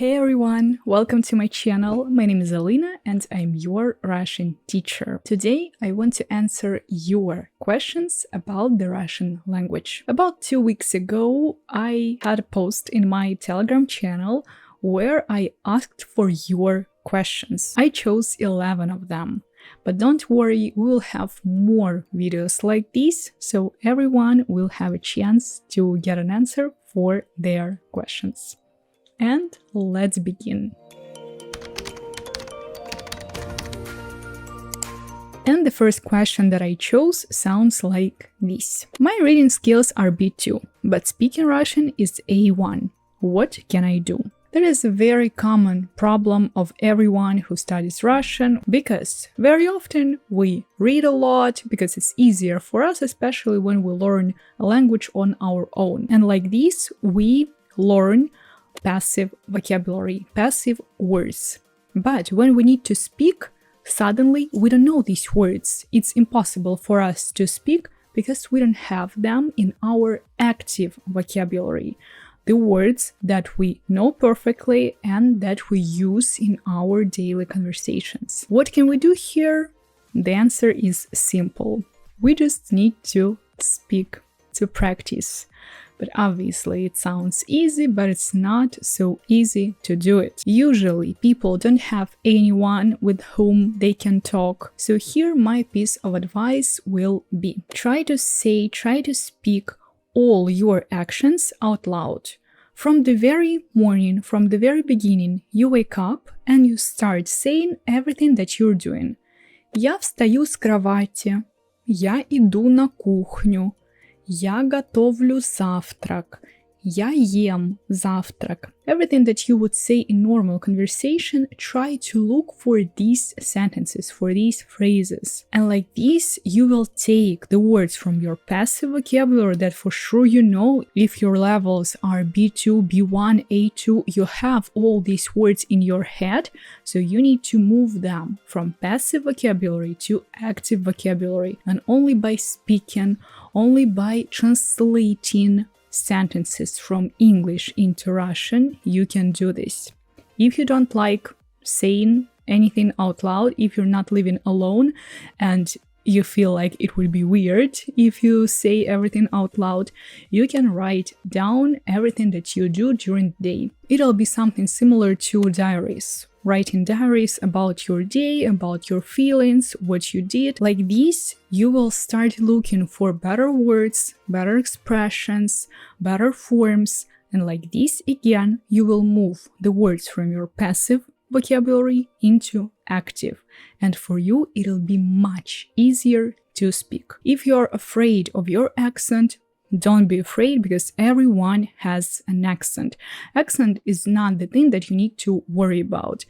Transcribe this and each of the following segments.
Hey everyone, welcome to my channel. My name is Alina and I'm your Russian teacher. Today I want to answer your questions about the Russian language. About 2 weeks ago, I had a post in my Telegram channel where I asked for your questions. I chose 11 of them. But don't worry, we will have more videos like these, so everyone will have a chance to get an answer for their questions. And let's begin. And the first question that I chose sounds like this. My reading skills are B2, but speaking Russian is A1. What can I do? That is a very common problem of everyone who studies Russian, because very often we read a lot because it's easier for us, especially when we learn a language on our own. And like this, we learn passive vocabulary, passive words. But when we need to speak, suddenly we don't know these words. It's impossible for us to speak because we don't have them in our active vocabulary. The words that we know perfectly and that we use in our daily conversations. What can we do here? The answer is simple. We just need to speak, to practice. But obviously it sounds easy, but it's not so easy to do it. Usually people don't have anyone with whom they can talk. So here my piece of advice will be: try to speak all your actions out loud. From the very morning, from the very beginning, you wake up and you start saying everything that you're doing. Я встаю с кровати. Я иду на кухню. Я готовлю завтрак. Я ем завтрак. Everything that you would say in normal conversation, try to look for these sentences, for these phrases. And like this, you will take the words from your passive vocabulary that for sure you know. If your levels are B2, B1, A2, you have all these words in your head, so you need to move them from passive vocabulary to active vocabulary. And only by speaking, only by translating sentences from English into Russian, you can do this. If you don't like saying anything out loud, if you're not living alone and you feel like it would be weird if you say everything out loud, you can write down everything that you do during the day. It'll be something similar to diaries. Writing diaries about your day, about your feelings, what you did. Like this, you will start looking for better words, better expressions, better forms, and like this, again, you will move the words from your passive vocabulary into active. And for you, it'll be much easier to speak. If you're afraid of your accent, don't be afraid, because everyone has an accent. Accent is not the thing that you need to worry about.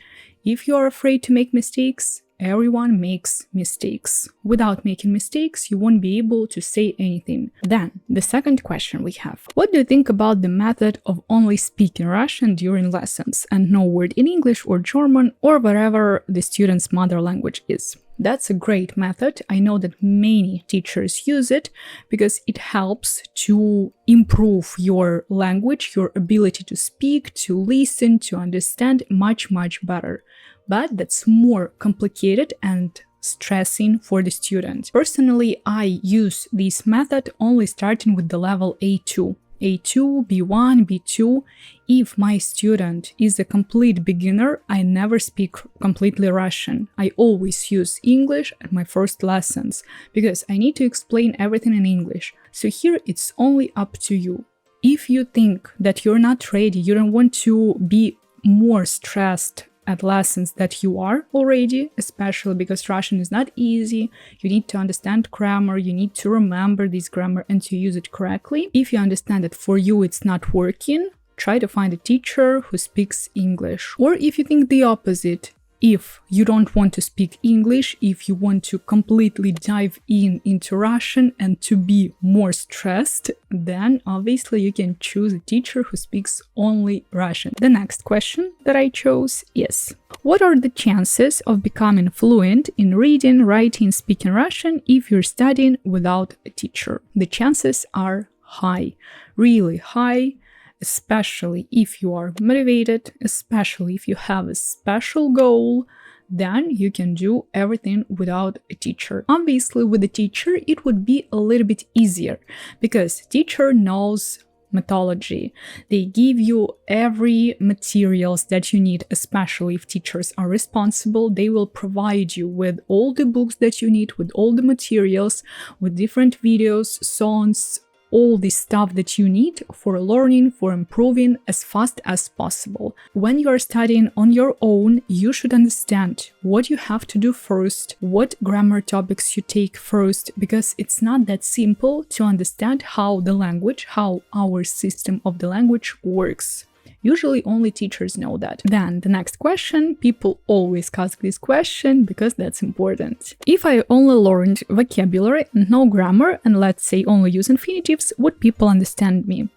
If you're afraid to make mistakes, everyone makes mistakes. Without making mistakes, you won't be able to say anything. Then, the second question we have. What do you think about the method of only speaking Russian during lessons and no word in English or German or whatever the student's mother language is? That's a great method. I know that many teachers use it because it helps to improve your language, your ability to speak, to listen, to understand much better. But that's more complicated and stressing for the student. Personally, I use this method only starting with the level A2. A2, B1, B2. If my student is a complete beginner, I never speak completely Russian. I always use English at my first lessons because I need to explain everything in English. So here it's only up to you. If you think that you're not ready, you don't want to be more stressed at lessons that you are already, especially because Russian is not easy. You need to understand grammar, you need to remember this grammar and to use it correctly. If you understand that for you it's not working, try to find a teacher who speaks English. Or if you think the opposite, if you don't want to speak English, if you want to completely dive into Russian and to be more stressed, then obviously you can choose a teacher who speaks only Russian. The next question that I chose is: what are the chances of becoming fluent in reading, writing, speaking Russian if you're studying without a teacher? The chances are high, really high. especially if you are motivated, especially if you have a special goal, then you can do everything without a teacher. Obviously, with a teacher, it would be a little bit easier because teacher knows methodology. They give you every materials that you need, especially if teachers are responsible. They will provide you with all the books that you need, with all the materials, with different videos, songs, all the stuff that you need for learning, for improving as fast as possible. When you are studying on your own, you should understand what you have to do first, what grammar topics you take first, because it's not that simple to understand how the language, how our system of the language works. Usually only teachers know that. Then the next question, people always ask this question because that's important. If I only learned vocabulary and no grammar, and let's say only use infinitives, would people understand me?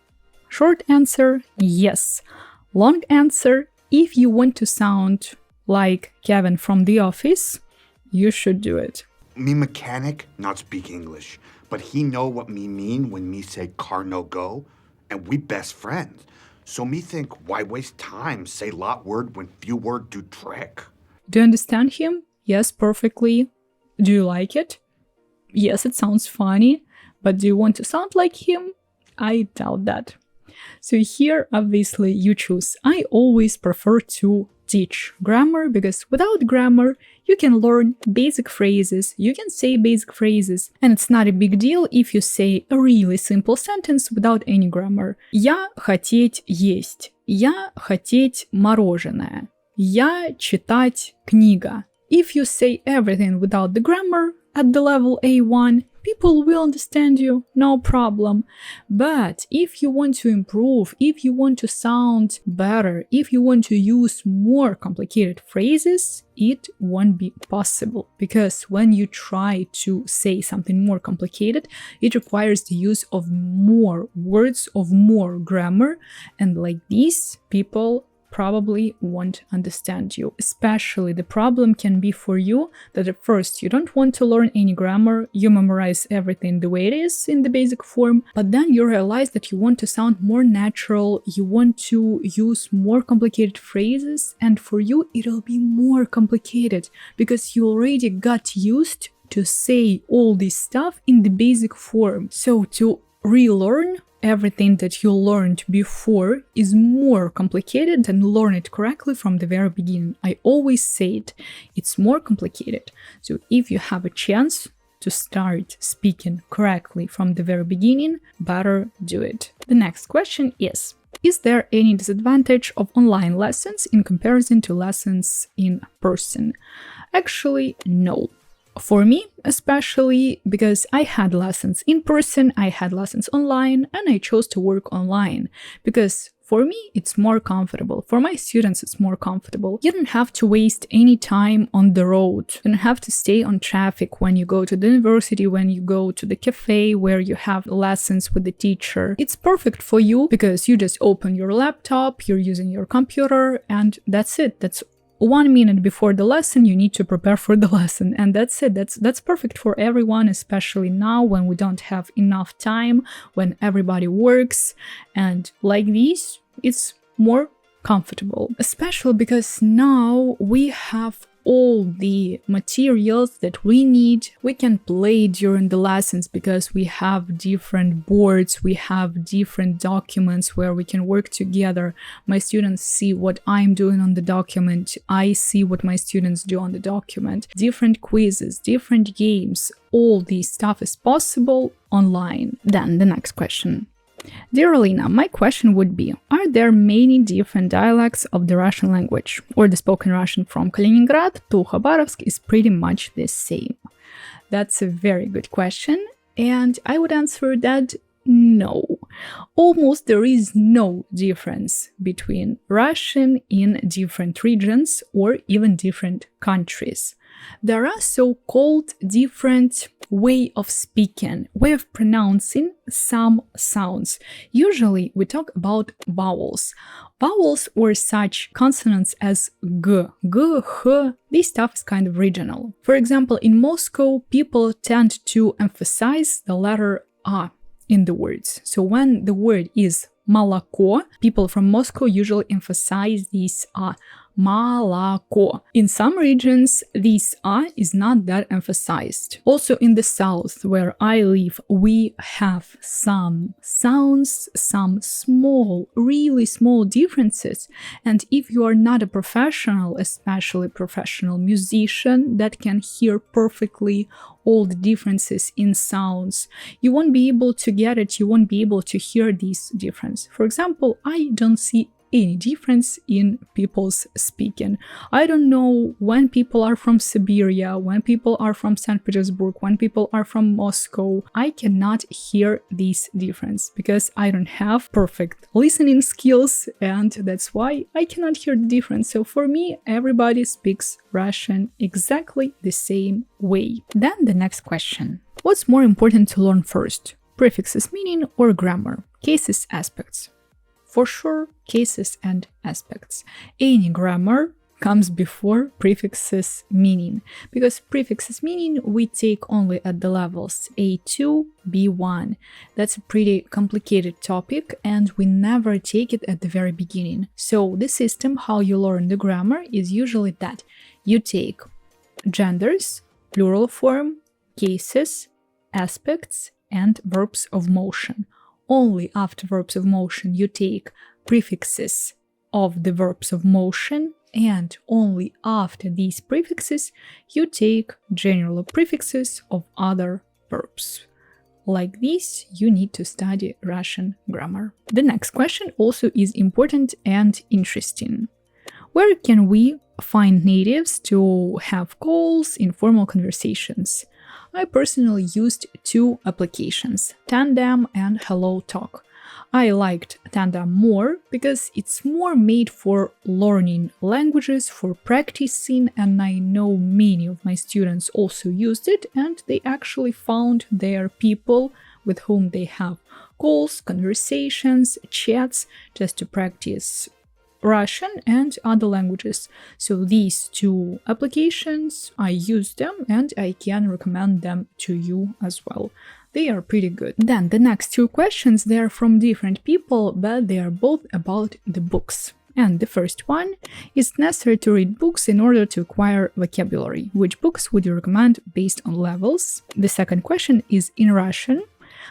Short answer, yes. Long answer, if you want to sound like Kevin from The Office, you should do it. Me mechanic not speak English, but he know what me mean when me say car no go, and we best friends. So me think, why waste time, say lot word when few word do trick? Do you understand him? Yes, perfectly. Do you like it? Yes, it sounds funny, but do you want to sound like him? I doubt that. So here, obviously, you choose. I always prefer to teach grammar because without grammar, you can learn basic phrases, you can say basic phrases, and it's not a big deal if you say a really simple sentence without any grammar. Я хотеть есть. Я хотеть мороженое. Я читать книга. If you say everything without the grammar at the level A1, people will understand you, no problem. But if you want to improve, if you want to sound better, if you want to use more complicated phrases, it won't be possible. Because when you try to say something more complicated, it requires the use of more words, of more grammar, and like this, people probably won't understand you. Especially the problem can be for you that at first you don't want to learn any grammar, you memorize everything the way it is in the basic form, but then you realize that you want to sound more natural, you want to use more complicated phrases, and for you it'll be more complicated because you already got used to say all this stuff in the basic form. So to relearn everything that you learned before is more complicated than learn it correctly from the very beginning. I always say it, it's more complicated. So if you have a chance to start speaking correctly from the very beginning, better do it. The next question is there any disadvantage of online lessons in comparison to lessons in person? Actually, no. For me, especially because I had lessons in person, I had lessons online, and I chose to work online because for me, it's more comfortable. For my students, it's more comfortable. You don't have to waste any time on the road. You don't have to stay on traffic when you go to the university, when you go to the cafe where you have lessons with the teacher. It's perfect for you because you just open your laptop, you're using your computer, and that's it. That's 1 minute before the lesson, you need to prepare for the lesson, and that's it. That's perfect for everyone, especially now when we don't have enough time, when everybody works, and like this, it's more comfortable. Especially because now we have all the materials that we need. We can play during the lessons because we have different boards, we have different documents where we can work together. My students see what I'm doing on the document, I see what my students do on the document. Different quizzes, different games, all this stuff is possible online. Then the next question. Dear Alina, my question would be, are there many different dialects of the Russian language? Or the spoken Russian from Kaliningrad to Khabarovsk is pretty much the same? That's a very good question, and I would answer that no. Almost there is no difference between Russian in different regions or even different countries. There are so-called different way of speaking, way of pronouncing some sounds. Usually we talk about vowels. Vowels or such consonants as g, h, this stuff is kind of regional. For example, in Moscow, people tend to emphasize the letter a in the words. So when the word is молоко. People from Moscow usually emphasize this молоко. In some regions, this is not that emphasized. Also in the south, where I live, we have some sounds, some small, really small differences. And if you are not a professional, especially professional musician that can hear perfectly all the differences in sounds, you won't be able to get it, you won't be able to hear this difference. For example, I don't see any difference in people's speaking. I don't know when people are from Siberia, when people are from St. Petersburg, when people are from Moscow. I cannot hear this difference because I don't have perfect listening skills, and that's why I cannot hear the difference. So for me, everybody speaks Russian exactly the same way. Then the next question. What's more important to learn first? Prefixes meaning or grammar? Cases, aspects? For sure, cases and aspects. Any grammar comes before prefixes meaning, because prefixes meaning we take only at the levels A2, B1. That's a pretty complicated topic and we never take it at the very beginning. So the system, how you learn the grammar, is usually that you take genders, plural form, cases, aspects, and verbs of motion. Only after verbs of motion you take prefixes of the verbs of motion, and only after these prefixes you take general prefixes of other verbs. Like this, you need to study Russian grammar. The next question also is important and interesting. Where can we find natives to have calls, informal conversations? I personally used two applications, Tandem and HelloTalk. I liked Tandem more because it's more made for learning languages, for practicing, and I know many of my students also used it and they actually found their people with whom they have calls, conversations, chats, just to practice Russian and other languages. So these two applications, I use them and I can recommend them to you as well. They are pretty good. Then the next two questions, they are from different people, but they are both about the books. And the first one, is it necessary to read books in order to acquire vocabulary? Which books would you recommend based on levels? The second question is in Russian.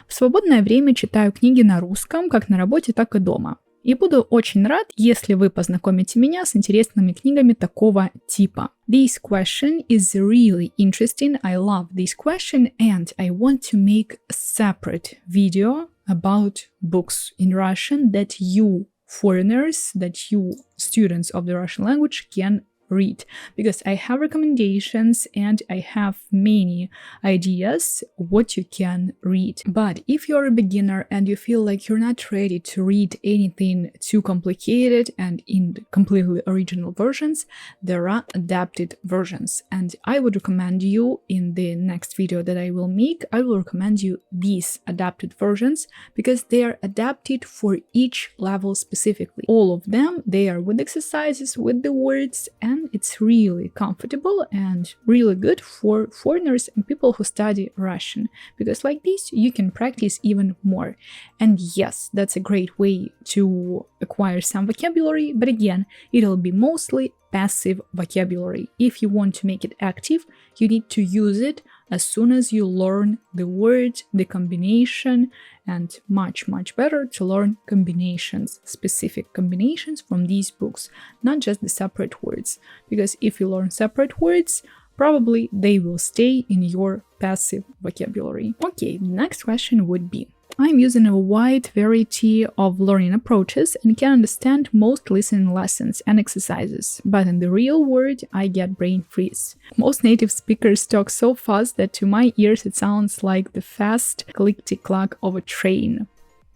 В свободное время читаю книги на русском, как на работе, так и дома. И буду очень рад, если вы познакомите меня с интересными книгами такого типа. This question is really interesting. I love this question and I want to make a separate video about books in Russian that you foreigners, that you students of the Russian language can read, because I have recommendations and I have many ideas what you can read. But if you're a beginner and you feel like you're not ready to read anything too complicated and in completely original versions, there are adapted versions. And I would recommend you in the next video that I will make, I will recommend you these adapted versions because they are adapted for each level specifically. All of them, they are with exercises, with the words, and it's really comfortable and really good for foreigners and people who study Russian, because like this you can practice even more. And yes, that's a great way to acquire some vocabulary, but again, it'll be mostly passive vocabulary. If you want to make it active, you need to use it as soon as you learn the word, the combination, and much better to learn combinations, specific combinations from these books, not just the separate words. Because if you learn separate words, probably they will stay in your passive vocabulary. Okay, the next question would be, I'm using a wide variety of learning approaches and can understand most listening lessons and exercises, but in the real world I get brain freeze. Most native speakers talk so fast that to my ears it sounds like the fast click-tick-clack of a train.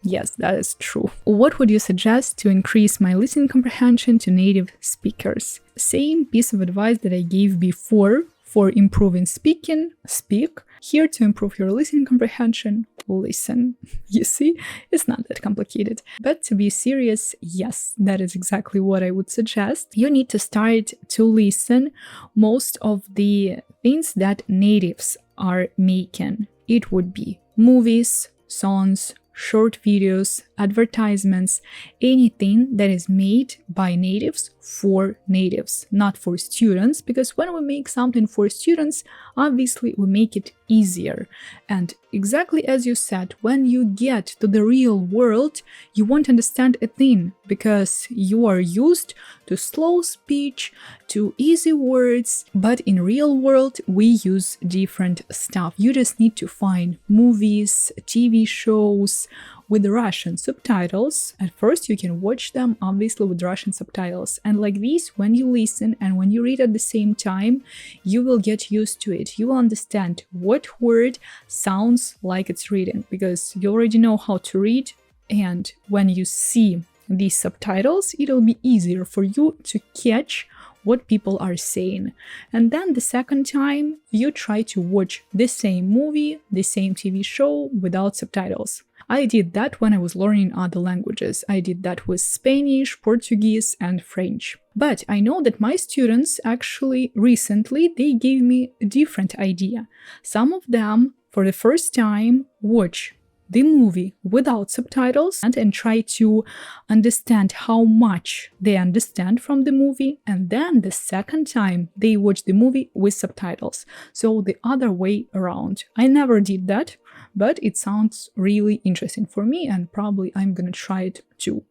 Yes, that is true. What would you suggest to increase my listening comprehension to native speakers? Same piece of advice that I gave before. For improving speaking, speak. Here to improve your listening comprehension, listen. You see, it's not that complicated. But to be serious, yes, that is exactly what I would suggest. You need to start to listen most of the things that natives are making. It would be movies, songs, short videos, advertisements, anything that is made by natives for natives, not for students, because when we make something for students, obviously we make it easier. And exactly as you said, when you get to the real world, you won't understand a thing because you are used to slow speech, to easy words, but in real world we use different stuff. You just need to find movies, TV shows with Russian subtitles. At first you can watch them obviously with Russian subtitles, and like this, when you listen and when you read at the same time, you will get used to it. You will understand what word sounds like it's written because you already know how to read, and when you see these subtitles, it'll be easier for you to catch what people are saying. And then the second time, you try to watch the same movie, the same TV show without subtitles. I did that when I was learning other languages. I did that with Spanish, Portuguese, and French. But I know that my students actually recently, they gave me a different idea. Some of them, for the first time, watch the movie without subtitles and try to understand how much they understand from the movie, and then the second time they watch the movie with subtitles. So the other way around. I never did that, but it sounds really interesting for me, and probably I'm gonna try it too.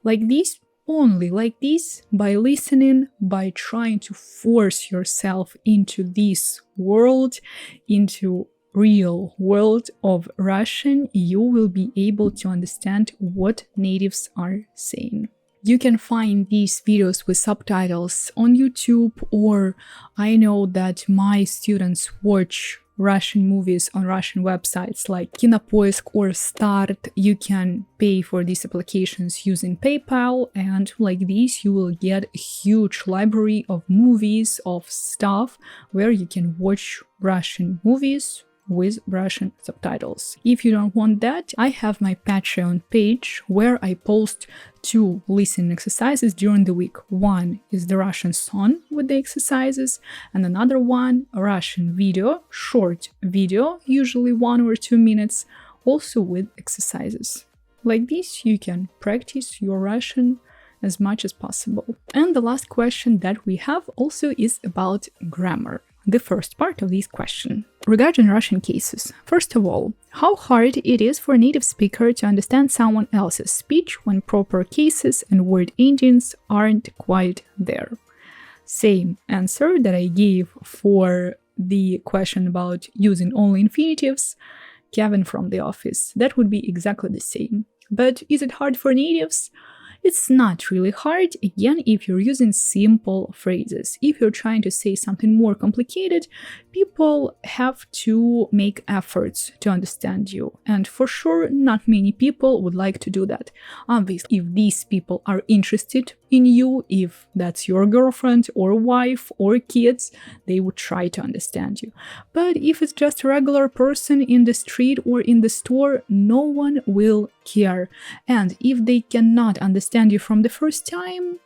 Like this, only like this, by listening, by trying to force yourself into this world, into real world of Russian, you will be able to understand what natives are saying. You can find these videos with subtitles on YouTube, or I know that my students watch Russian movies on Russian websites like Kinopoisk or Start. You can pay for these applications using PayPal, and like this you will get a huge library of movies, of stuff where you can watch Russian movies with Russian subtitles. If you don't want that, I have my Patreon page where I post 2 listening exercises during the week. One is the Russian song with the exercises, and another one, a Russian video, short video, usually 1 or 2 minutes, also with exercises. Like this, you can practice your Russian as much as possible. And the last question that we have also is about grammar. The first part of this question. Regarding Russian cases, first of all, how hard it is for a native speaker to understand someone else's speech when proper cases and word endings aren't quite there? Same answer that I gave for the question about using only infinitives, Kevin from the office. That would be exactly the same. But is it hard for natives? It's not really hard, again, if you're using simple phrases. If you're trying to say something more complicated, people have to make efforts to understand you. And for sure, not many people would like to do that. Obviously, if these people are interested in you, if that's your girlfriend or wife or kids, they would try to understand you. But if it's just a regular person in the street or in the store, no one will care. And if they cannot understand you from the first time,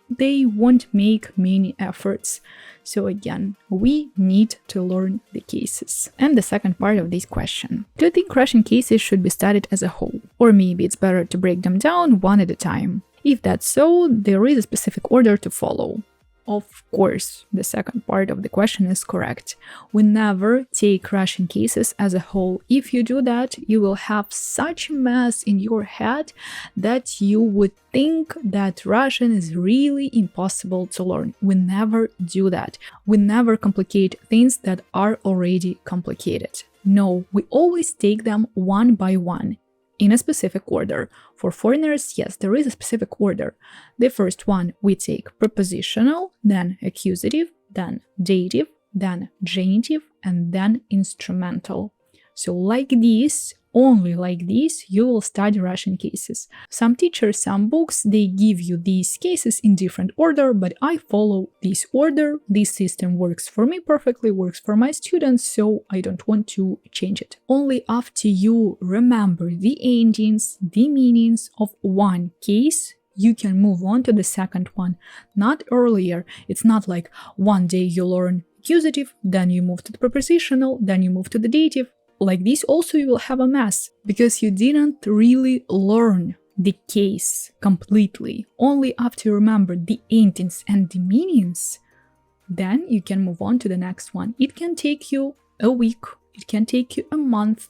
they won't make many efforts. So again, we need to learn the cases. And the second part of this question. Do you think Russian cases should be studied as a whole? Or maybe it's better to break them down one at a time? If that's so, there is a specific order to follow. Of course, the second part of the question is correct. We never take Russian cases as a whole. If you do that, you will have such a mess in your head that you would think that Russian is really impossible to learn. We never do that. We never complicate things that are already complicated. No, we always take them one by one, in a specific order. For foreigners, yes, there is a specific order. The first one, we take prepositional, then accusative, then dative, then genitive, and then instrumental. So like this, only like this, you will study Russian cases. Some teachers, some books, they give you these cases in different order, but I follow this order. This system works for me perfectly, works for my students, so I don't want to change it. Only after you remember the endings, the meanings of one case, you can move on to the second one, not earlier. It's not like one day you learn accusative, then you move to the prepositional, then you move to the dative. like this also you will have a mess, because you didn't really learn the case completely. Only after you remember the endings and the meanings, then you can move on to the next one. It can take you a week, it can take you a month.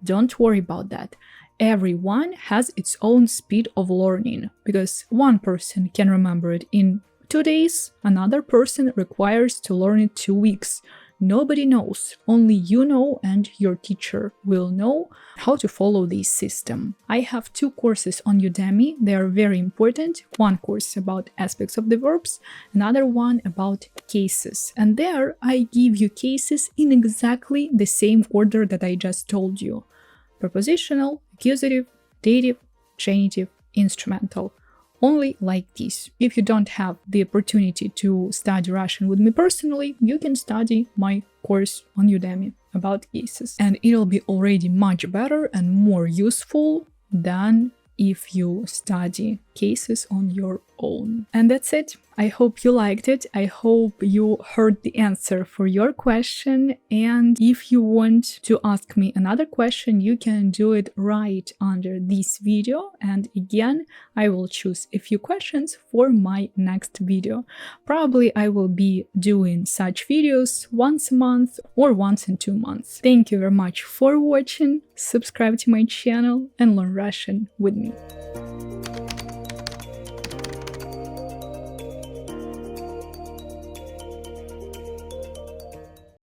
Don't worry about that. Everyone has its own speed of learning, because one person can remember it in 2 days, another person requires to learn it 2 weeks. Nobody knows, only you know and your teacher will know how to follow this system. I have 2 courses on Udemy, they are very important. One course about aspects of the verbs, another one about cases. And there I give you cases in exactly the same order that I just told you. Prepositional, accusative, dative, genitive, instrumental. Only like this. If you don't have the opportunity to study Russian with me personally, you can study my course on Udemy about cases. And it'll be already much better and more useful than if you study cases on your own. And that's it. I hope you liked it. I hope you heard the answer for your question. And if you want to ask me another question, you can do it right under this video. And again, I will choose a few questions for my next video. Probably I will be doing such videos once a month or once in 2 months. Thank you very much for watching. Subscribe to my channel and learn Russian with me.